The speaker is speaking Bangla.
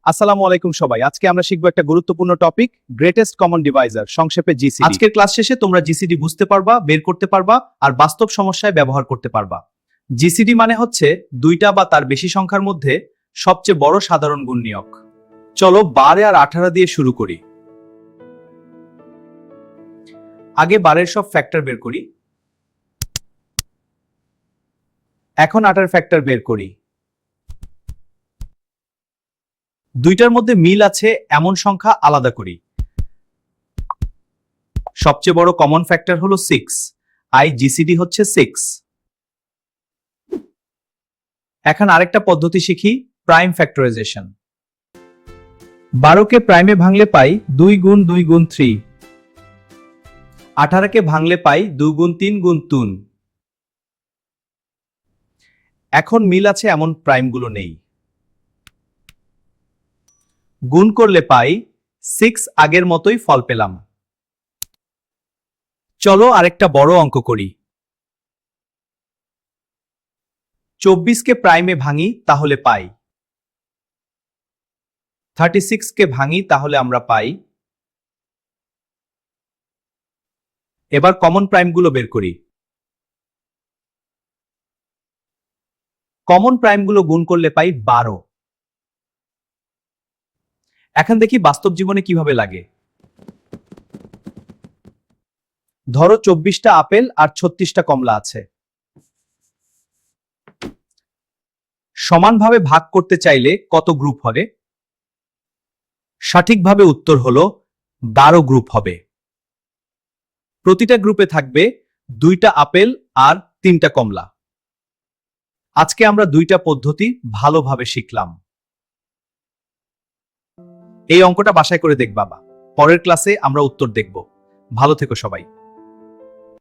আসসালামু আলাইকুম সবাই। আজকে আমরা শিখব একটা গুরুত্বপূর্ণ টপিক, গ্রেটেস্ট কমন ডিভাইজার, সংক্ষেপে জিসিডি। আজকের ক্লাস শেষে তোমরা জিসিডি বুঝতে পারবা, বের করতে পারবা আর বাস্তব সমস্যায় ব্যবহার করতে পারবা। জিসিডি মানে হচ্ছে দুইটা বা তার বেশি সংখ্যার মধ্যে সবচেয়ে বড় সাধারণ গুণনীয়ক। চলো 12 আর 18 দিয়ে শুরু করি। আগে 12 সব ফ্যাক্টর বের করি, এখন 8 ফ্যাক্টর বের করি। দুইটার মধ্যে মিল আছে এমন সংখ্যা আলাদা করি। সবচেয়ে বড় কমন ফ্যাক্টর হলো 6, জিসিডি হচ্ছে 6। এখন আরেকটা পদ্ধতি শিখি, প্রাইম ফ্যাক্টরাইজেশন। 12কে প্রাইমে ভাঙলে পাই 2 গুণ 2 গুণ 3। 18কে ভাঙলে পাই 2 গুণ 3 গুণ 3। এখন মিল আছে এমন প্রাইমগুলো নেই। গুণ করলে পাই 6, আগের মতোই ফল পেলাম। চলো আরেকটা বড় অঙ্ক করি। 24কে প্রাইমে ভাঙি তাহলে পাই 36কে ভাঙি তাহলে আমরা পাই। এবার কমন প্রাইমগুলো বের করি। কমন প্রাইমগুলো গুণ করলে পাই 12। এখন দেখি বাস্তব জীবনে কিভাবে লাগে। ধরো 24টা আপেল আর 36টা কমলা আছে। সমানভাবে ভাগ করতে চাইলে কত গ্রুপ হবে? সঠিকভাবে উত্তর হলো 12 গ্রুপ হবে। প্রতিটা গ্রুপে থাকবে 2টা আপেল আর 3টা কমলা। আজকে আমরা 2টা পদ্ধতি ভালোভাবে শিখলাম। এই অঙ্কটা বাসায় করে দেখবা। পরের ক্লাসে আমরা উত্তর দেখব। ভালো থেকো সবাই।